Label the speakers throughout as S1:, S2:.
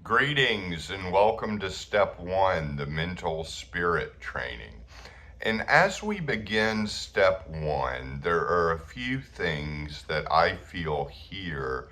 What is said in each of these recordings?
S1: Greetings and welcome to step one, the mental spirit training. And as we begin step one, there are a few things that I feel here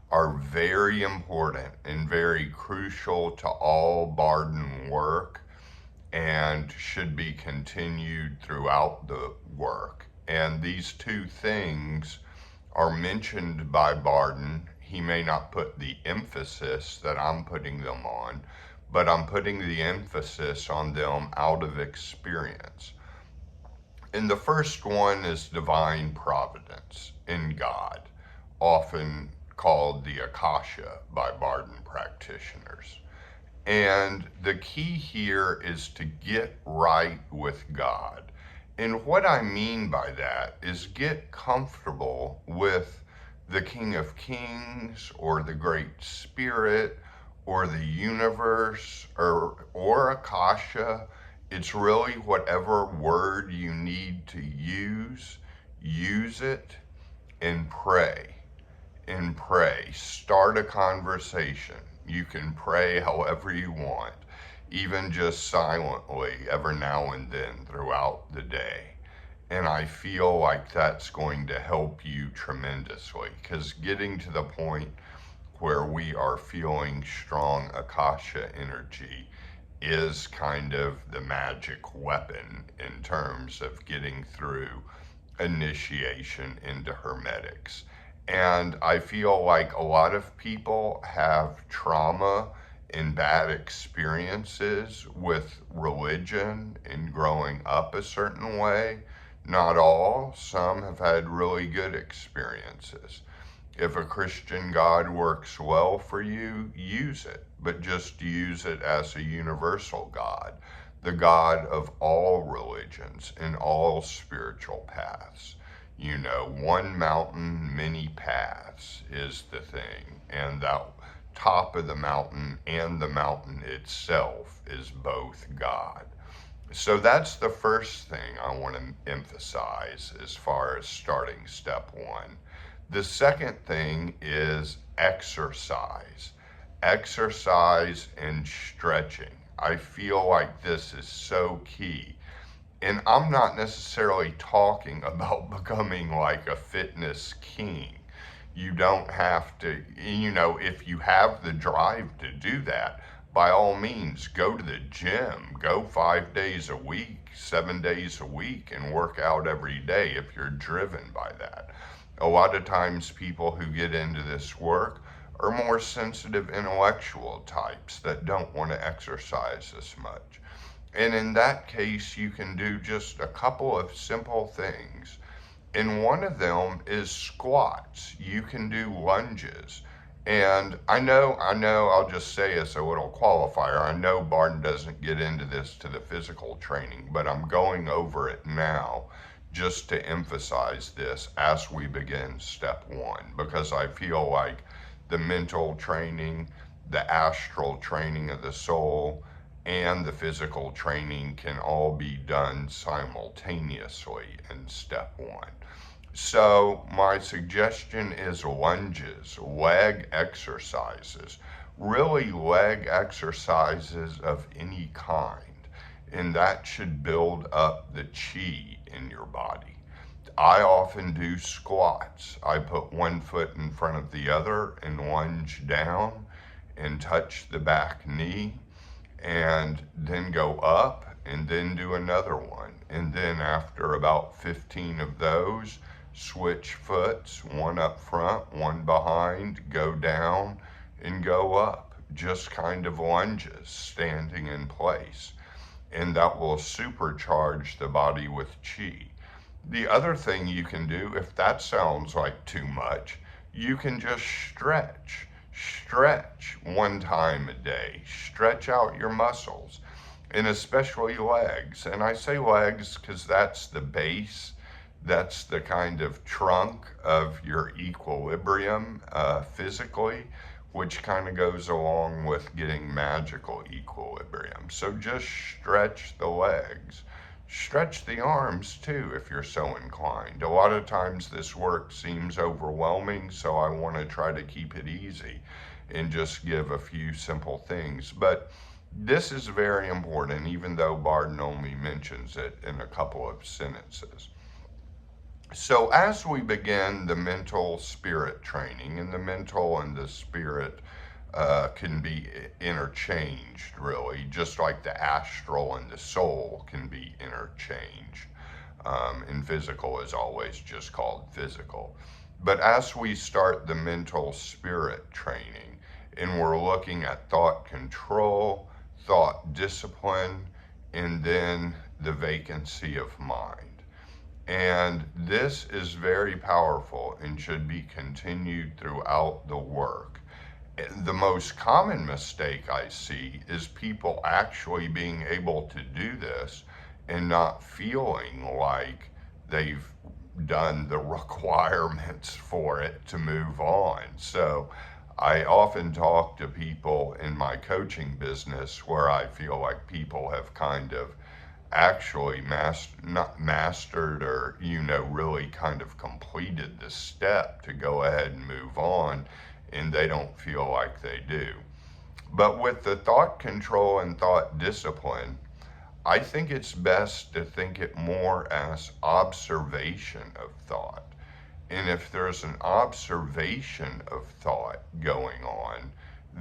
S1: are very important and very crucial to all Bardon work and should be continued throughout the work. And these two things are mentioned by Bardon. He may not put the emphasis that I'm putting them on, but I'm putting the emphasis on them out of experience. And the first one is divine providence in God, often called the Akasha by Bardon practitioners. And the key here is to get right with God. And what I mean by that is get comfortable with the King of Kings or the Great Spirit or the universe or Akasha. It's really whatever word you need to use it and pray and pray. Start a conversation. You can pray however you want, even just silently every now and then throughout the day. And I feel like that's going to help you tremendously, because getting to the point where we are feeling strong Akasha energy is kind of the magic weapon in terms of getting through initiation into hermetics. And I feel like a lot of people have trauma and bad experiences with religion and growing up a certain way. Not all, some have had really good experiences. If a Christian God works well for you, use it, but just use it as a universal God, the God of all religions and all spiritual paths. You know, one mountain, many paths is the thing, and that top of the mountain and the mountain itself is both God. So that's the first thing I want to emphasize as far as starting step one. The second thing is exercise. Exercise and stretching. I feel like this is so key. And I'm not necessarily talking about becoming like a fitness king. You don't have to, if you have the drive to do that, by all means, go to the gym. Go 5 days a week, 7 days a week, and work out every day if you're driven by that. A lot of times, people who get into this work are more sensitive intellectual types that don't want to exercise as much. And in that case, you can do just a couple of simple things. And one of them is squats. You can do lunges. And I'll just say as a little qualifier, I know Bardon doesn't get into this to the physical training, but I'm going over it now just to emphasize this as we begin step one, because I feel like the mental training, the astral training of the soul, and the physical training can all be done simultaneously in step one. So my suggestion is lunges, leg exercises, really leg exercises of any kind. And that should build up the chi in your body. I often do squats. I put one foot in front of the other and lunge down and touch the back knee and then go up and then do another one. And then after about 15 of those, switch foots, one up front, one behind, go down and go up. Just kind of lunges, standing in place. And that will supercharge the body with chi. The other thing you can do, if that sounds like too much, you can just stretch. Stretch one time a day. Stretch out your muscles, and especially legs. And I say legs because that's the base. That's the kind of trunk of your equilibrium physically, which kind of goes along with getting magical equilibrium. So just stretch the legs. Stretch the arms too if you're so inclined. A lot of times this work seems overwhelming, so I want to try to keep it easy. and just give a few simple things. But this is very important, even though Bardon only mentions it in a couple of sentences. So, as we begin the mental spirit training, and the mental and the spirit can be interchanged, really, just like the astral and the soul can be interchanged. And physical is always just called physical. But as we start the mental spirit training, and we're looking at thought control, thought discipline, and then the vacancy of mind. And this is very powerful and should be continued throughout the work. The most common mistake I see is people actually being able to do this and not feeling like they've done the requirements for it to move on. So I often talk to people in my coaching business where I feel like people have kind of actually not mastered, or really kind of completed the step to go ahead and move on, and they don't feel like they do. But with the thought control and thought discipline, I think it's best to think it more as observation of thought. And if there's an observation of thought going on,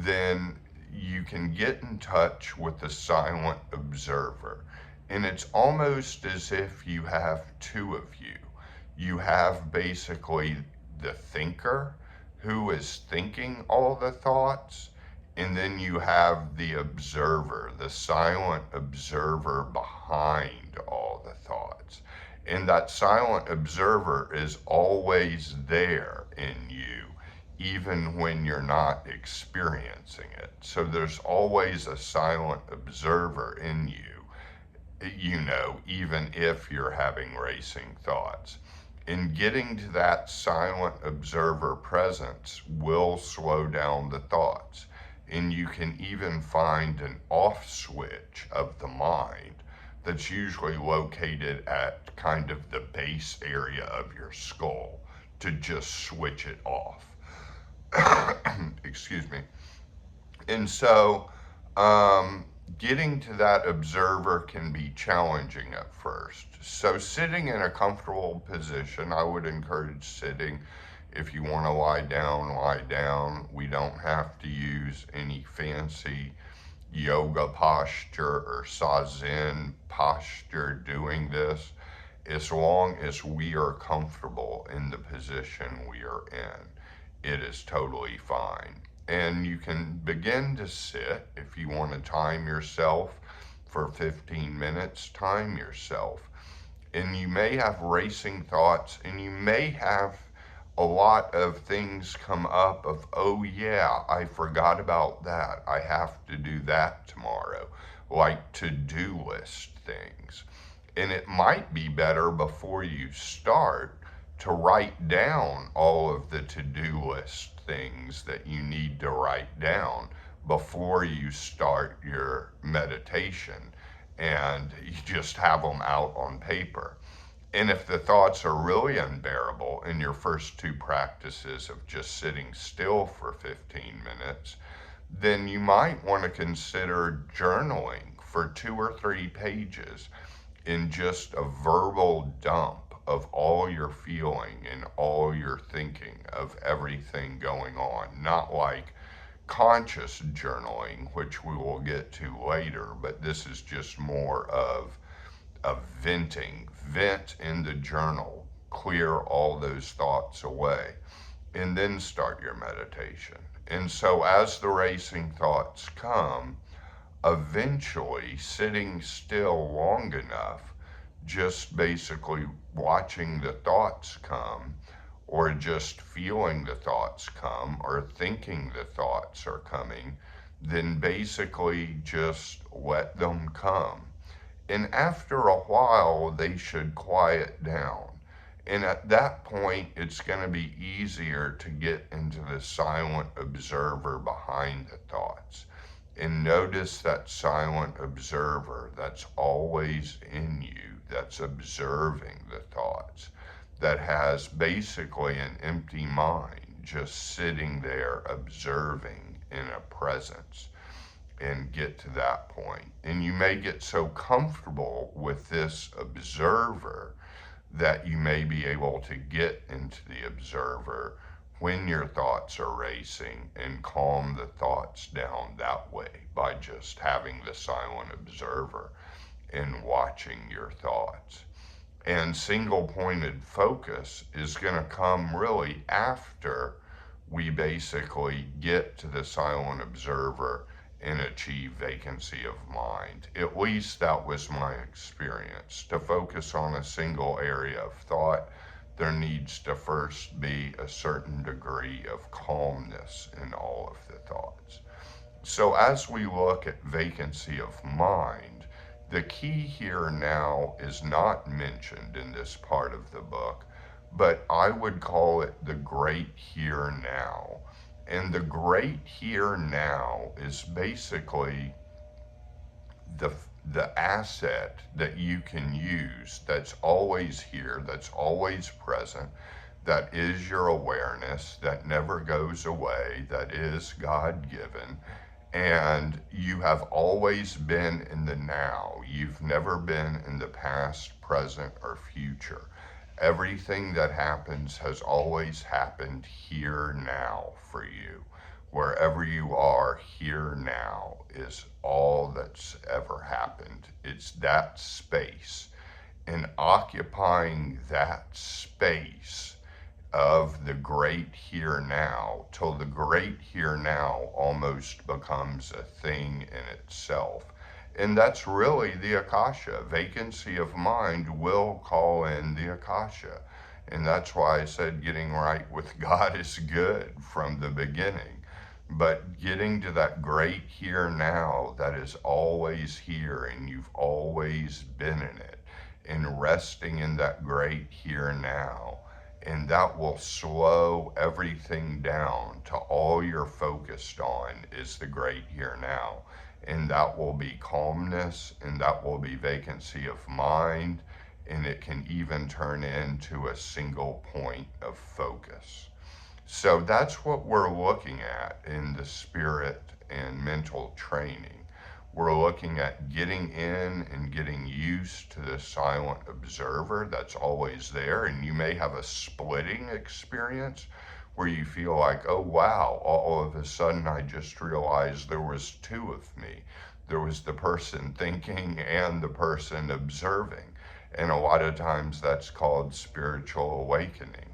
S1: then you can get in touch with the silent observer. And it's almost as if you have two of you. You have basically the thinker who is thinking all the thoughts, and then you have the observer, the silent observer behind all the thoughts. And that silent observer is always there in you, even when you're not experiencing it. So there's always a silent observer in you, even if you're having racing thoughts. And getting to that silent observer presence will slow down the thoughts. And you can even find an off switch of the mind that's usually located at kind of the base area of your skull to just switch it off. Excuse me. And so, getting to that observer can be challenging at first. So, sitting in a comfortable position, I would encourage sitting. If you want to lie down, lie down. We don't have to use any fancy yoga posture or zazen posture doing this, as long as we are comfortable in the position we are in. It is totally fine. And you can begin to sit. If you want to time yourself for 15 minutes, time yourself. And you may have racing thoughts, and you may have a lot of things come up of, oh yeah, I forgot about that. I have to do that tomorrow, like to-do list things. And it might be better before you start to write down all of the to-do list things that you need to write down before you start your meditation, and you just have them out on paper. And if the thoughts are really unbearable in your first two practices of just sitting still for 15 minutes, then you might want to consider journaling for 2 or 3 pages in just a verbal dump of all your feeling and all your thinking of everything going on. Not like conscious journaling, which we will get to later, but this is just more of venting. Vent in the journal, clear all those thoughts away, and then start your meditation. And so as the racing thoughts come, eventually sitting still long enough, just basically watching the thoughts come, or just feeling the thoughts come, or thinking the thoughts are coming, then basically just let them come. And after a while, they should quiet down. And at that point, it's going to be easier to get into the silent observer behind the thoughts. And notice that silent observer that's always in you, that's observing the thoughts, that has basically an empty mind, just sitting there observing in a presence and get to that point. And you may get so comfortable with this observer that you may be able to get into the observer when your thoughts are racing and calm the thoughts down that way by just having the silent observer and watching your thoughts. And single pointed focus is going to come really after we basically get to the silent observer and achieve vacancy of mind. At least that was my experience. To focus on a single area of thought, there needs to first be a certain degree of calmness in all of the thoughts. So as we look at vacancy of mind, the key here now is not mentioned in this part of the book, but I would call it the great here now. And the great here now is basically the the asset that you can use that's always here, that's always present, that is your awareness, that never goes away, that is God given. And you have always been in the now. You've never been in the past, present, or future. Everything that happens has always happened here now for you. Wherever you are, here now is all that's ever happened. It's that space. And occupying that space of the great here now till the great here now almost becomes a thing in itself. And that's really the Akasha. Vacancy of mind will call in the Akasha. And that's why I said getting right with God is good from the beginning. But getting to that great here now that is always here and you've always been in it, and resting in that great here now, and that will slow everything down to all you're focused on is the great here now. And that will be calmness, and that will be vacancy of mind, and it can even turn into a single point of focus. So that's what we're looking at in the spirit and mental training. We're looking at getting in and getting used to the silent observer that's always there. And you may have a splitting experience where you feel like, oh wow, all of a sudden I just realized there was two of me. There was the person thinking and the person observing. And a lot of times that's called spiritual awakening.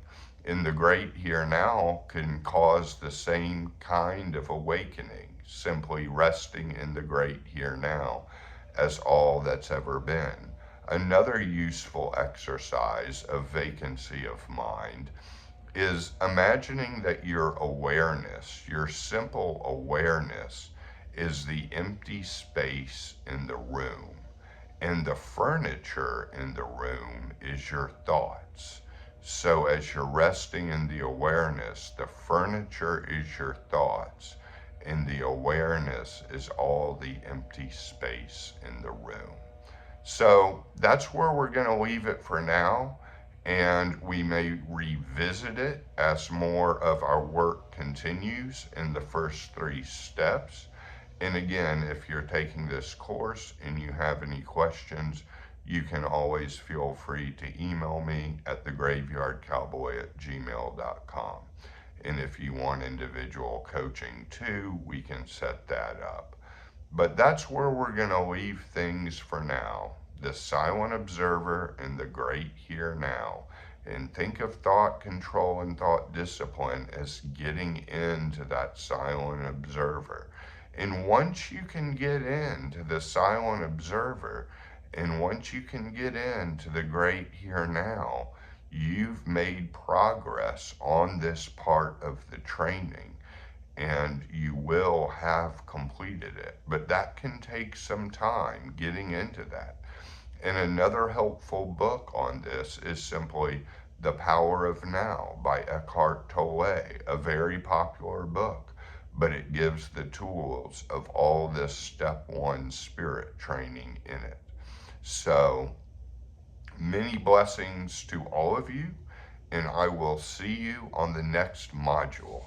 S1: In the great here now can cause the same kind of awakening, simply resting in the great here now as all that's ever been. Another useful exercise of vacancy of mind is imagining that your awareness, your simple awareness, is the empty space in the room, and the furniture in the room is your thoughts. So as you're resting in the awareness, the furniture is your thoughts, and the awareness is all the empty space in the room. So that's where we're going to leave it for now, and we may revisit it as more of our work continues in the first 3 steps. And again, if you're taking this course and you have any questions, you can always feel free to email me at thegraveyardcowboy@gmail.com. And if you want individual coaching too, we can set that up. But that's where we're going to leave things for now. The silent observer and the great here now. And think of thought control and thought discipline as getting into that silent observer. And once you can get into the silent observer, and once you can get into the great here now, you've made progress on this part of the training, and you will have completed it. But that can take some time getting into that. And another helpful book on this is simply The Power of Now by Eckhart Tolle, a very popular book, but it gives the tools of all this step 1 spirit training in it. So many blessings to all of you, and I will see you on the next module.